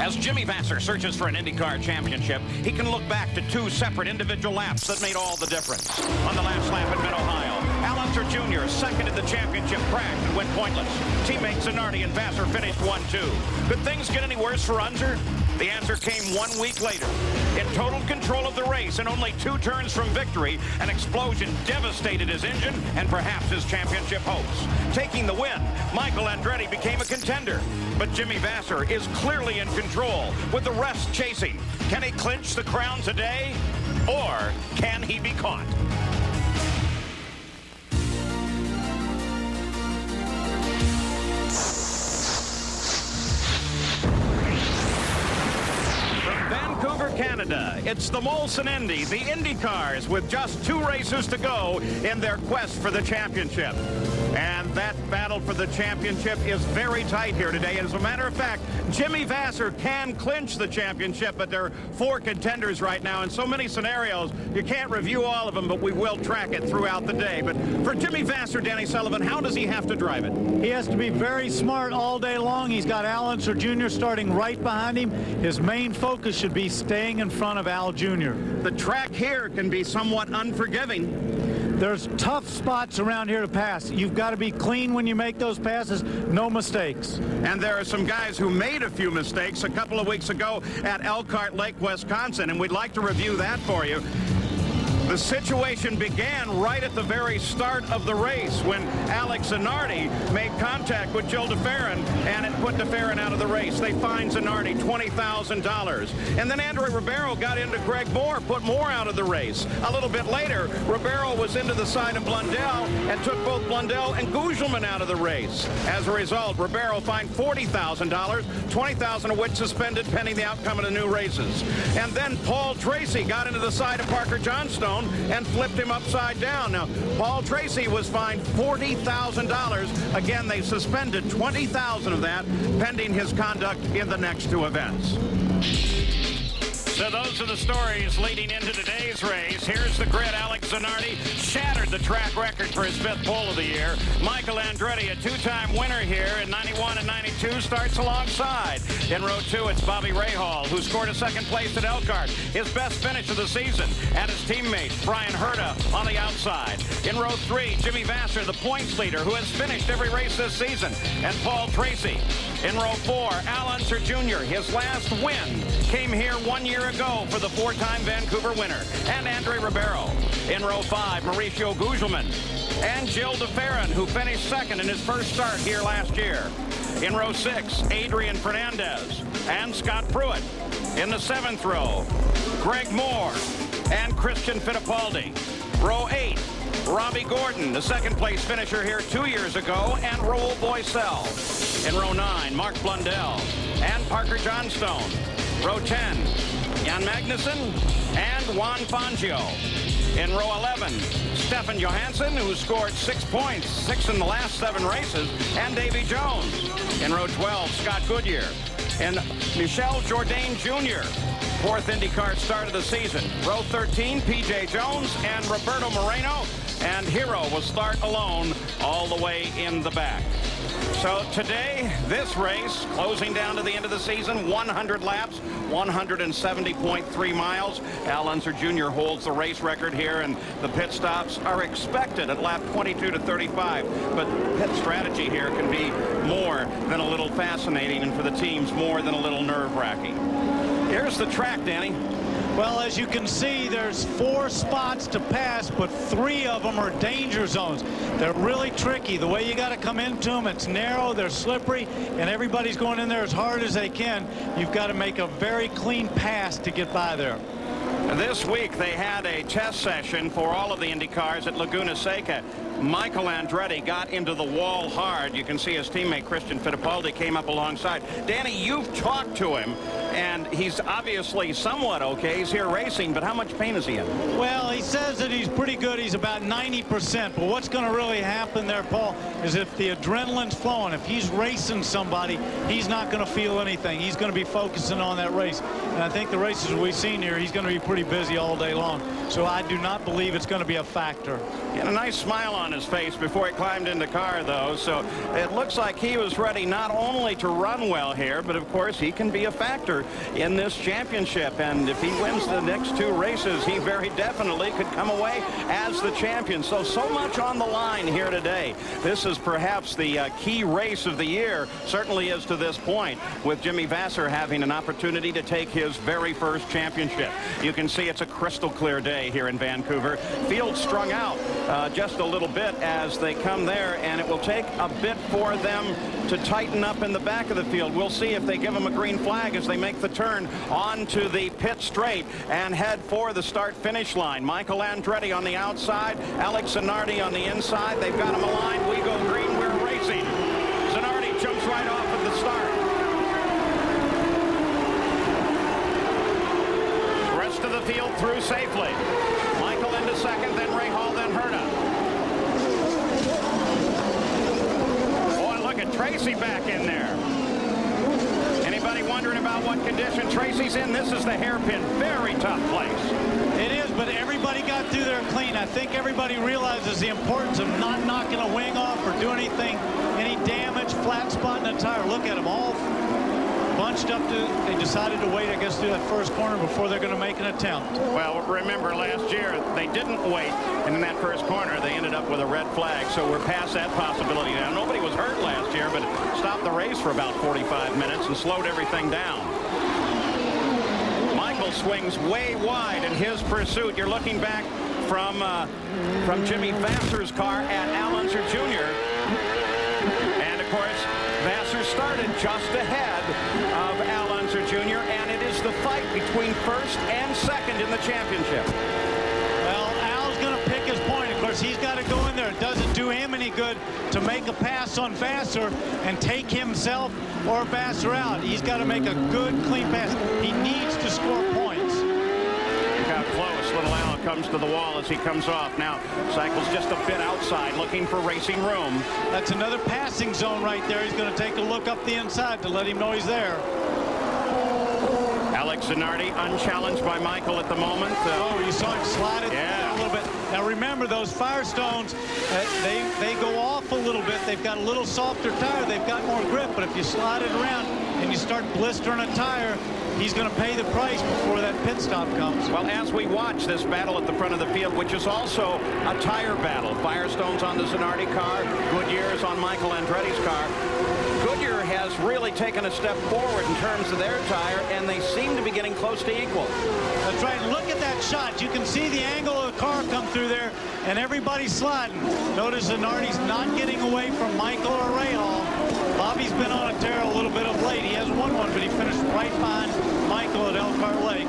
As Jimmy Vasser searches for an IndyCar championship, he can look back to two separate individual laps that made all the difference. On the last lap at Mid-Ohio, Al Unser Jr. second in the championship, crashed and went pointless. Teammates Zanardi and Vasser finished 1-2. Could things get any worse for Unser? The answer came 1 week later. In total control of the race and only 2 turns from victory, an explosion devastated his engine and perhaps his championship hopes. Taking the win, Michael Andretti became a contender. But Jimmy Vasser is clearly in control, with the rest chasing. Can he clinch the crown today, or can he be caught? Vancouver, Canada. It's the Molson Indy, the IndyCars, with just 2 races to go in their quest for the championship. And that battle for the championship is very tight here today. As a matter of fact, Jimmy Vasser can clinch the championship, but there are 4 contenders right now. In so many scenarios, you can't review all of them, but we will track it throughout the day. But for Jimmy Vasser, Danny Sullivan, how does he have to drive it? He has to be very smart all day long. He's got Al Unser Jr. starting right behind him. His main focus should be staying in front of Al Jr. The track here can be somewhat unforgiving. There's tough spots around here to pass. You've got to be clean when you make those passes, no mistakes. And there are some guys who made a few mistakes a couple of weeks ago at Elkhart Lake, Wisconsin, and we'd like to review that for you. The situation began right at the very start of the race when Alex Zanardi made contact with Joe DeFerrin, and it put DeFerrin out of the race. They fined Zanardi $20,000. And then Andre Ribeiro got into Greg Moore, put Moore out of the race. A little bit later, Ribeiro was into the side of Blundell and took both Blundell and Gugelmin out of the race. As a result, Ribeiro fined $40,000, $20,000 of which suspended pending the outcome of the new races. And then Paul Tracy got into the side of Parker Johnstone and flipped him upside down. Now, Paul Tracy was fined $40,000. Again, they suspended $20,000 of that pending his conduct in the next 2 events. So those are the stories leading into today's race. Here's the grid. Alex Zanardi shattered the track record for his 5th pole of the year. Michael Andretti, a 2-time winner here in 91 and 92, starts alongside. In row 2, it's Bobby Rahal, who scored a 2nd place at Elkhart, his best finish of the season, and his teammate Brian Herta on the outside. In row 3, Jimmy Vasser, the points leader, who has finished every race this season, and Paul Tracy. In row 4, Al Unser Jr., his last win came here 1 year ago for the 4-time Vancouver winner, and Andre Ribeiro. In row 5, Mauricio Gugelmin and Gil DeFerrin, who finished 2nd in his first start here last year. In row 6, Adrian Fernandez and Scott Pruitt. In the 7th row, Greg Moore and Christian Fittipaldi. Row 8, Robbie Gordon, the 2nd place finisher here 2 years ago, and Raul Boisel. In row 9, Mark Blundell and Parker Johnstone. Row 10, Jan Magnussen and Juan Fangio. In row 11, Stefan Johansson, who scored 6 points, 6 in the last 7 races, and Davy Jones. In row 12, Scott Goodyear and Michel Jourdain Jr., 4th IndyCar start of the season. Row 13, P.J. Jones and Roberto Moreno, and Hero will start alone all the way in the back. So today, this race, closing down to the end of the season, 100 laps, 170.3 miles. Al Unser Jr. holds the race record here, and the pit stops are expected at lap 22 to 35. But pit strategy here can be more than a little fascinating, and for the teams, more than a little nerve-wracking. Here's the track, Danny. Well, as you can see, there's 4 spots to pass, but 3 of them are danger zones. They're really tricky. The way you got to come into them, it's narrow, they're slippery, and everybody's going in there as hard as they can. You've got to make a very clean pass to get by there. This week, they had a test session for all of the IndyCars at Laguna Seca. Michael Andretti got into the wall hard. You can see his teammate Christian Fittipaldi came up alongside. Danny, you've talked to him, and he's obviously somewhat okay. He's here racing, but how much pain is he in? Well, he says that he's pretty good. He's about 90%. But what's going to really happen there, Paul, is if the adrenaline's flowing, if he's racing somebody, he's not going to feel anything. He's going to be focusing on that race. And I think the races we've seen here, he's going to be pretty busy all day long. So I do not believe it's going to be a factor. He had a nice smile on his face before he climbed in the car, though. So it looks like he was ready not only to run well here, but of course he can be a factor in this championship. And if he wins the next two races, he very definitely could come away as the champion. So much on the line here today. This is perhaps the key race of the year, certainly is to this point, with Jimmy Vasser having an opportunity to take his very first championship. You can see it's a crystal clear day here in Vancouver. Field strung out just a little bit as they come there, and it will take a bit for them to tighten up in the back of the field. We'll see if they give them a green flag as they make the turn onto the pit straight and head for the start-finish line. Michael Andretti on the outside, Alex Zanardi on the inside. They've got him aligned. We go green, we're racing. Zanardi jumps right off at the start. The rest of the field through safely. Michael into second, then Ray Hall, then Herta. Tracy back in there. Anybody wondering about what condition Tracy's in? This is the hairpin. Very tough place. It is, but everybody got through there clean. I think everybody realizes the importance of not knocking a wing off or doing anything, any damage, flat spot in the tire. Look at them all bunched up. They decided to wait, I guess, through that first corner before they're going to make an attempt. Well, remember last year they didn't wait, and in that first corner they ended up with a red flag. So we're past that possibility now. Nobody was hurt last year, but it stopped the race for about 45 minutes and slowed everything down. Michael swings way wide in his pursuit. You're looking back from Jimmy Vasser's car at Al Unser Jr. And of course, Vasser started just ahead of Al Unser Jr., and it is the fight between first and second in the championship. Well, Al's going to pick his point. Of course, he's got to go in there. It doesn't do him any good to make a pass on Vasser and take himself or Vasser out. He's got to make a good, clean pass. He needs to score points. Look how close little Al comes to the wall as he comes off. Now cycles just a bit outside, looking for racing room. That's another passing zone right there. He's going to take a look up the inside to let him know he's there. Alex Zanardi unchallenged by Michael at the moment. Oh, you saw him slide it yeah. a little bit. Now remember, those Firestones, they go off a little bit. They've got a little softer tire. They've got more grip. But if you slide it around and you start blistering a tire, he's going to pay the price before that pit stop comes. Well, as we watch this battle at the front of the field, which is also a tire battle, Firestone's on the Zanardi car, Goodyear's on Michael Andretti's car. Goodyear has really taken a step forward in terms of their tire, and they seem to be getting close to equal. That's right. Look at that shot. You can see the angle of the car come through there, and everybody's sliding. Notice Zanardi's not getting away from Michael or Ray Hall. Bobby's been on a tear a little bit of late. He hasn't won one, but he finished right behind Michael at Elkhart Lake.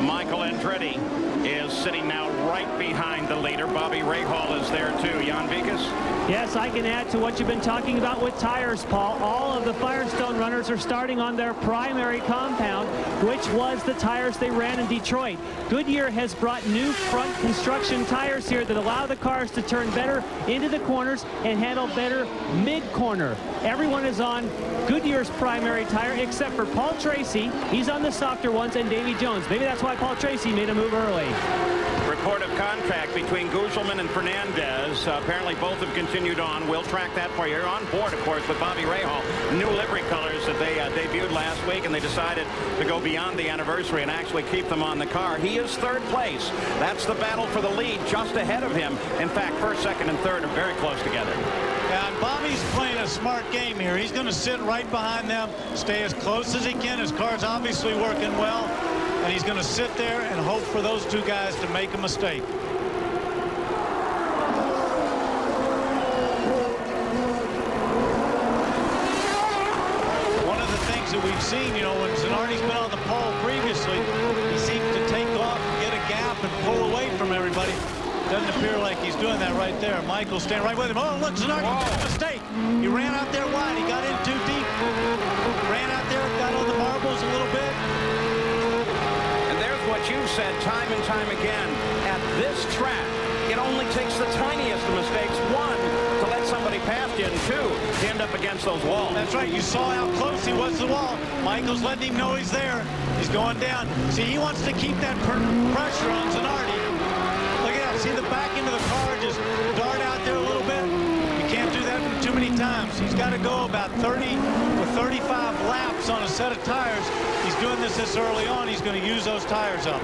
Michael Andretti is sitting now right behind the leader. Bobby Rahal is there too. Jan Vikas? Yes, I can add to what you've been talking about with tires, Paul. All of the Firestone runners are starting on their primary compound, which was the tires they ran in Detroit. Goodyear has brought new front construction tires here that allow the cars to turn better into the corners and handle better mid-corner. Everyone is on Goodyear's primary tire except for Paul Tracy. He's on the softer ones, and Davy Jones. Maybe that's why Paul Tracy made a move early. Report of contact between Gugelman and Fernandez. Apparently both have continued on. We'll track that for you. You're on board, of course, with Bobby Rahal. New livery colors that they debuted last week, and they decided to go beyond the anniversary and actually keep them on the car. He is third place. That's the battle for the lead just ahead of him. In fact, first, second, and third are very close together. Yeah, and Bobby's playing a smart game here. He's going to sit right behind them, stay as close as he can. His car's obviously working well, and he's going to sit there and hope for those two guys to make a mistake. One of the things that we've seen, you know, when Zanardi's been on the pole previously, he seems to take off, get a gap, and pull away from everybody. Doesn't appear like he's doing that right there. Michael's standing right with him. Oh, look, Zanardi made a mistake. He ran out there wide. He got in too deep. Ran out there, got on the marbles a little bit. time again, at this track, it only takes the tiniest of mistakes, one, to let somebody past you, and two, to end up against those walls. That's right. You saw how close he was to the wall. Michael's letting him know he's there. He's going down. See, he wants to keep that pressure on Zanardi. Look at that. See the back end of the car just dart out there a little bit. You can't do that too many times. He's got to go about 30 to 35 laps on a set of tires. He's doing this early on. He's going to use those tires up.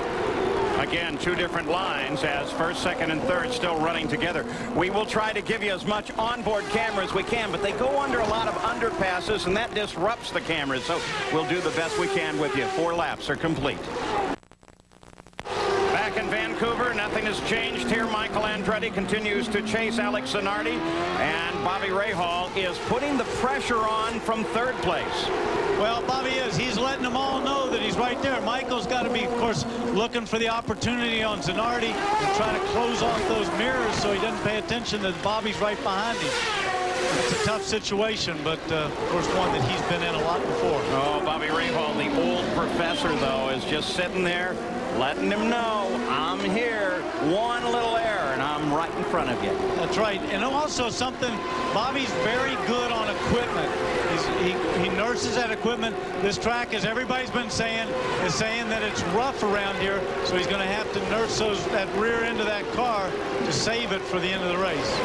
Again, two different lines as first, second, and third still running together. We will try to give you as much onboard camera as we can, but they go under a lot of underpasses, and that disrupts the cameras. So we'll do the best we can with you. 4 laps are complete. Back in Vancouver, nothing has changed here. Michael Andretti continues to chase Alex Zanardi, and Bobby Rahal is putting the pressure on from third place. Well, Bobby is. He's letting them all know that he's right there. Michael's got to be, of course, looking for the opportunity on Zanardi and trying to close off those mirrors so he doesn't pay attention that Bobby's right behind him. It's a tough situation, but, of course, one that he's been in a lot before. Oh, Bobby Rahal, the old professor, though, is just sitting there letting him know, I'm here, one little error, and I'm right in front of you. That's right. And also something, Bobby's very good on equipment. He nurses that equipment. This track, as everybody's been saying, is saying that it's rough around here, so he's going to have to nurse that rear end of that car to save it for the end of the race.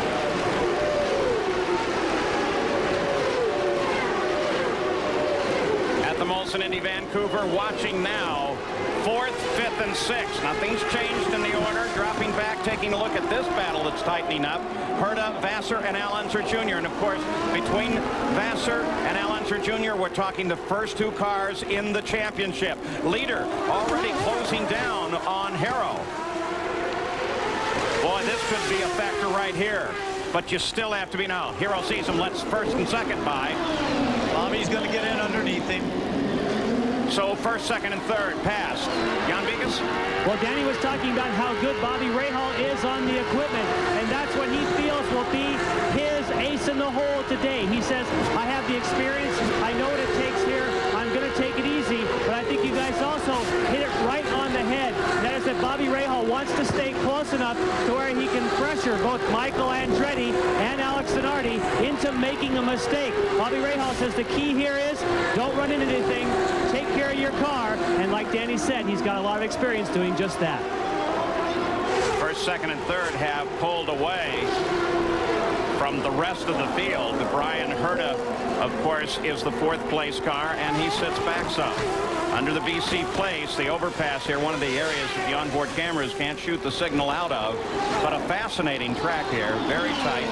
At the Molson Indy Vancouver, watching now, 4th, 5th, and 6th. Nothing's changed in the order. Dropping back, taking a look at this battle that's tightening up. Herta, Vassar, and Al Unser Jr. And, of course, between Vassar and Al Unser Jr., we're talking the first 2 cars in the championship. Leader already closing down on Harrow. Boy, this could be a factor right here. But you still have to be now. Hero sees him, lets first and second by. Bobby's going to get in underneath him. So first, second, and third passed. Jan Vigas? Well, Danny was talking about how good Bobby Rahal is on the equipment, and that's what he feels will be his ace in the hole today. He says, I have the experience. I know what it takes here. I'm going to take it easy, but I think you guys also hit it right on the head. That is that Bobby Rahal wants to stay close enough to where he can pressure both Michael Andretti and Alex Zanardi into making a mistake. Bobby Rahal says the key here is don't run into anything. Take care of your car, and like Danny said, he's got a lot of experience doing just that. First, second, and third have pulled away from the rest of the field. Brian Herta, of course, is the 4th place car, and he sits back some. Under the BC place, the overpass here, one of the areas that the onboard cameras can't shoot the signal out of, but a fascinating track here, very tight,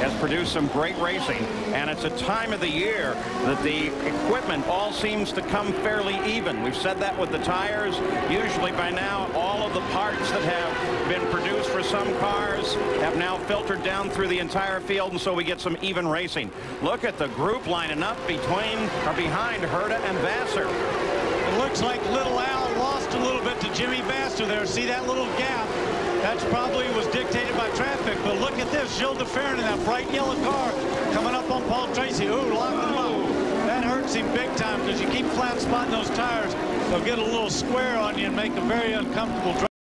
has produced some great racing, and it's a time of the year that the equipment all seems to come fairly even. We've said that with the tires. Usually by now, all of the parts that have been produced for some cars have now filtered down through the entire field, and so we get some even racing. Look at the group lining up behind Herta and Vassar. It looks like little Al lost a little bit to Jimmy Vassar there. See that little gap? That's probably was dictated by traffic, but look at this. Gilles DeFerrin in that bright yellow car coming up on Paul Tracy. Ooh, locked him up. That hurts him big time because you keep flat spotting those tires. They'll get a little square on you and make a very uncomfortable drive.